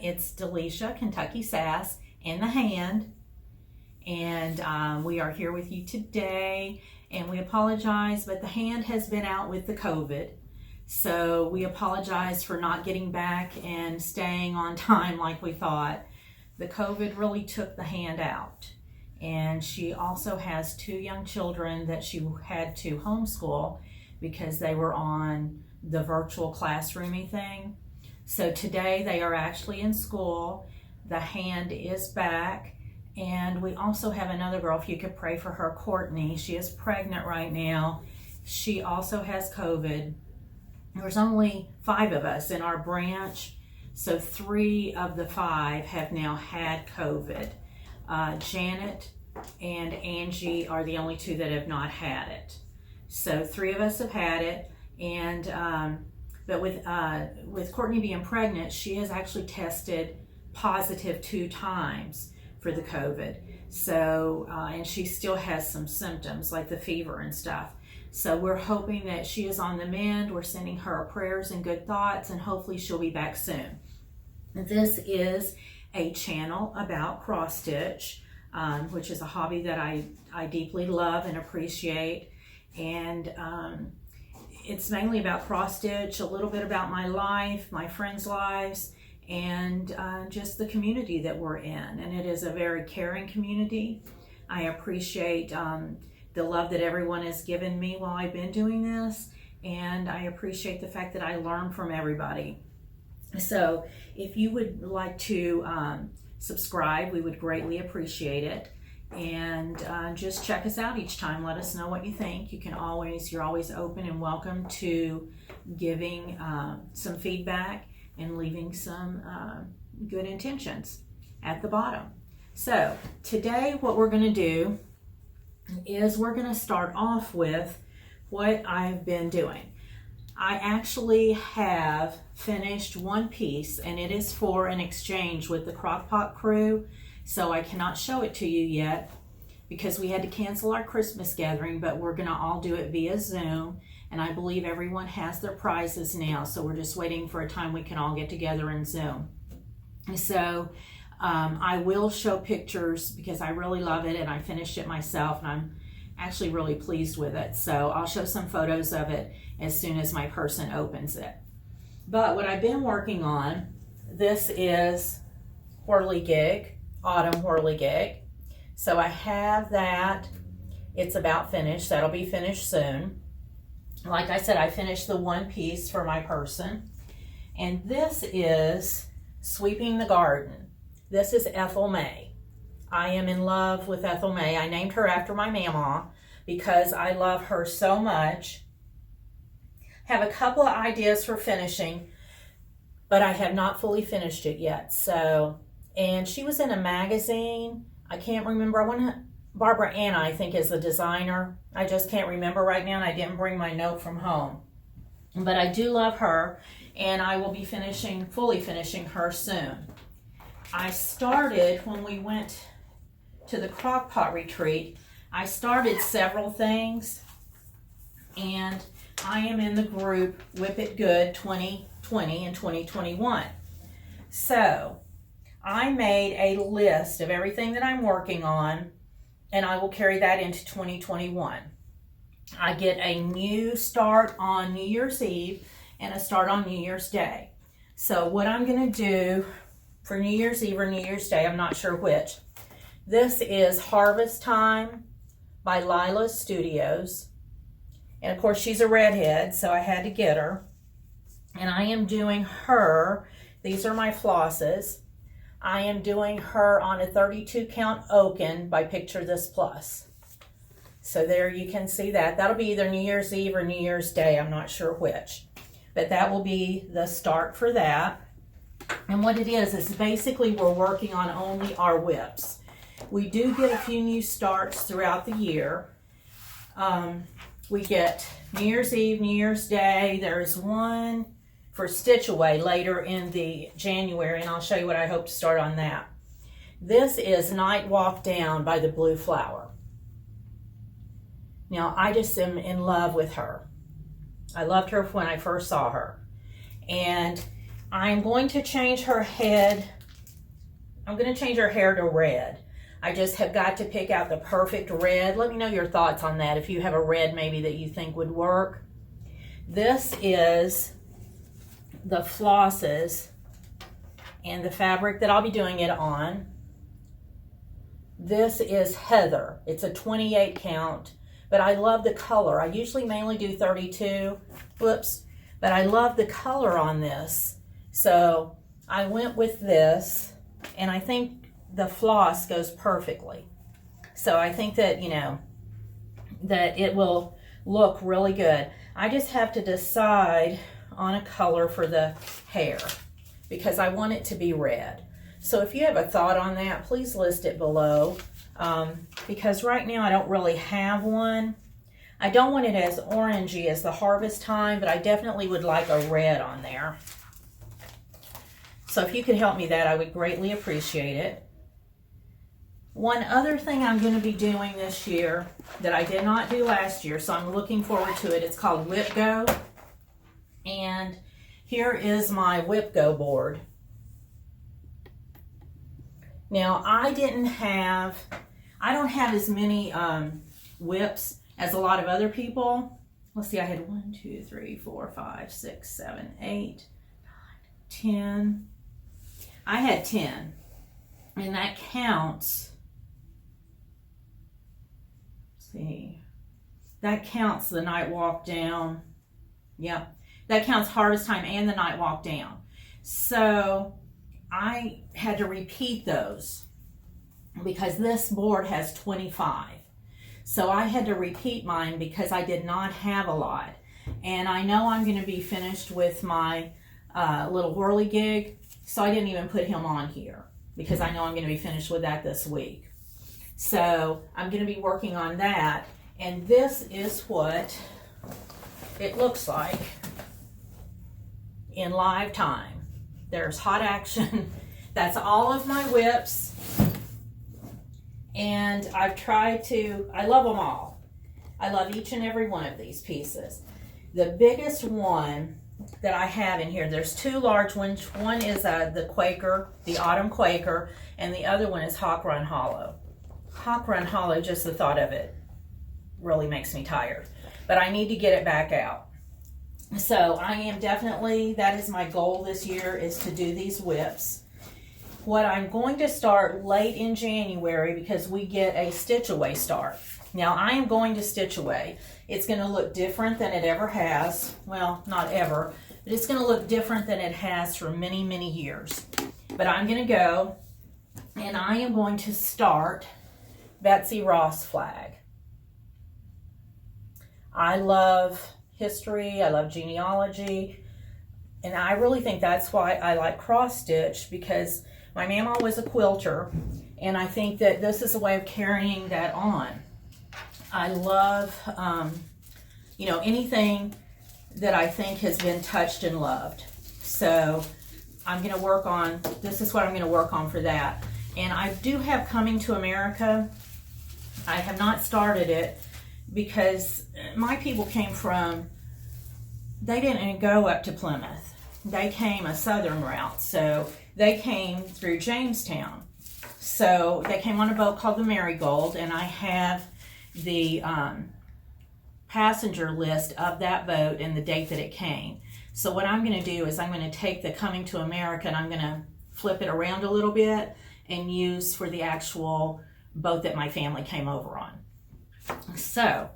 It's Delisha, Kentucky Sass, and the Hand. And we are here with you today. And we apologize, but the Hand has been out with the COVID. So we apologize for not getting back and staying on time like we thought. The COVID really took the Hand out. And she also has 2 young children that she had to homeschool because they were on the virtual classroomy thing. So today they are actually in school. The Hand is back. And we also have another girl, if you could pray for her, Courtney. She is pregnant right now. She also has COVID. There's only 5 of us in our branch. So 3 of the 5 have now had COVID. Janet and Angie are the only 2 that have not had it. So 3 of us have had it, and but with Courtney being pregnant, she has actually tested positive 2 times for the COVID. So and she still has some symptoms like the fever and stuff. So we're hoping that she is on the mend. We're sending her prayers and good thoughts, and hopefully she'll be back soon. This is a channel about cross stitch, which is a hobby that I deeply love and appreciate. And it's mainly about cross stitch, a little bit about my life, my friends' lives, and just the community that we're in. And it is a very caring community. I appreciate the love that everyone has given me while I've been doing this, and I appreciate the fact that I learn from everybody. So if you would like to subscribe, we would greatly appreciate it. And just check us out each time. Let us know what you think. You're always open and welcome to giving some feedback and leaving some good intentions at the bottom. So today what we're going to do is we're going to start off with what I've been doing. I actually have finished one piece, and it is for an exchange with the Crock-Pot crew. So I cannot show it to you yet because we had to cancel our Christmas gathering, but we're going to all do it via Zoom. And I believe everyone has their prizes now. So we're just waiting for a time we can all get together in Zoom. So I will show pictures because I really love it, and I finished it myself, and I'm actually really pleased with it. So I'll show some photos of it as soon as my person opens it. But what I've been working on, this is Whirligig, Autumn Whirligig. So I have that. It's about finished. That'll be finished soon. Like I said, I finished the one piece for my person. And this is Sweeping the Garden. This is Ethel May. I am in love with Ethel May. I named her after my mama because I love her so much. Have a couple of ideas for finishing, but I have not fully finished it yet. So, and she was in a magazine. I can't remember. Barbara Anna, I think, is the designer. I just can't remember right now, and I didn't bring my note from home. But I do love her, and I will be fully finishing her soon. I started, when we went to the Crock-Pot retreat, I started several things, and I am in the group Whip It Good 2020 and 2021. So I made a list of everything that I'm working on, and I will carry that into 2021. I get a new start on New Year's Eve and a start on New Year's Day. So what I'm going to do for New Year's Eve or New Year's Day, I'm not sure which. This is Harvest Time by Lila Studios. And of course she's a redhead, so I had to get her. And I am doing her, these are my flosses. I am doing her on a 32 count Oaken by Picture This Plus. So there you can see that. That'll be either New Year's Eve or New Year's Day, I'm not sure which. But that will be the start for that. And what it is basically we're working on only our whips. We do get a few new starts throughout the year. We get New Year's Eve, New Year's Day. There's one for Stitch Away later in the January, and I'll show you what I hope to start on that. This is Night Walk Down by the Blue Flower. Now, I just am in love with her. I loved her when I first saw her. And I'm going to change her head I'm going to change her hair to red. I just have got to pick out the perfect red. Let me know your thoughts on that, if you have a red maybe that you think would work. This is the flosses and the fabric that I'll be doing it on. This is Heather. It's a 28 count, but I love the color. I usually mainly do 32, whoops, but I love the color on this. So I went with this, and I think the floss goes perfectly. So I think that, you know, that it will look really good. I just have to decide on a color for the hair because I want it to be red. So if you have a thought on that, please list it below, because right now I don't really have one. I don't want it as orangey as the harvest time, but I definitely would like a red on there. So if you could help me that, I would greatly appreciate it. One other thing I'm going to be doing this year that I did not do last year, so I'm looking forward to it. It's called Whip Go. And here is my Whip Go board. Now, I don't have as many whips as a lot of other people. Let's see, I had 1, 2, 3, 4, 5, 6, 7, 8, 9, 10. I had 10, and that counts. Let's see, that counts the night walk down. Yep, that counts harvest time and the night walk down. So I had to repeat those because this board has 25. So I had to repeat mine because I did not have a lot. And I know I'm going to be finished with my little whirligig, so I didn't even put him on here because I know I'm going to be finished with that this week. So I'm going to be working on that, and this is what it looks like in live time. There's hot action. That's all of my whips, and I've tried to, I love them all. I love each and every one of these pieces. The biggest one that I have in here, there's two large ones. One is the Quaker, the Autumn Quaker, and the other one is Hawk Run Hollow. Hawk Run Hollow, just the thought of it really makes me tired, but I need to get it back out. So I am definitely, that is my goal this year, is to do these whips. What I'm going to start late in January, because we get a stitch away start. Now I am going to stitch away. It's going to look different than it ever has. Well, not ever, but it's going to look different than it has for many, many years. But I'm going to go and I am going to start Betsy Ross flag. I love history, I love genealogy, and I really think that's why I like cross stitch, because my mama was a quilter, and I think that this is a way of carrying that on. I love, you know, anything that I think has been touched and loved. So I'm going to work on, this is what I'm going to work on for that. And I do have Coming to America. I have not started it because my people came from, they didn't go up to Plymouth. They came a southern route. So they came through Jamestown. So they came on a boat called the Marigold, and I have the passenger list of that boat and the date that it came. So what I'm going to do is I'm going to take the Coming to America and I'm going to flip it around a little bit and use for the actual boat that my family came over on. So,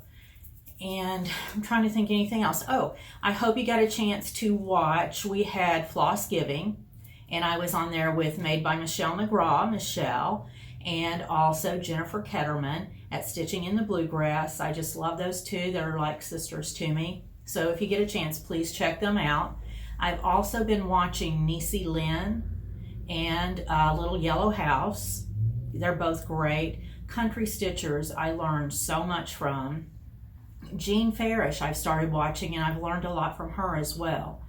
and I'm trying to think anything else. Oh, I hope you got a chance to watch. We had Floss Giving, and I was on there with Made by Michelle McGraw, Michelle, and also Jennifer Ketterman at Stitching in the Bluegrass. I just love those two. They're like sisters to me. So if you get a chance, please check them out. I've also been watching Niecy Lynn and Little Yellow House. They're both great. Country Stitchers, I learned so much from. Jean Farish, I've started watching, and I've learned a lot from her as well.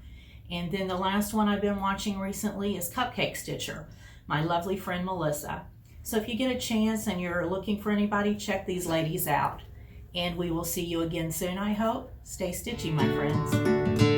And then the last one I've been watching recently is Cupcake Stitcher, my lovely friend Melissa. So if you get a chance and you're looking for anybody, check these ladies out. And we will see you again soon, I hope. Stay stitchy, my friends.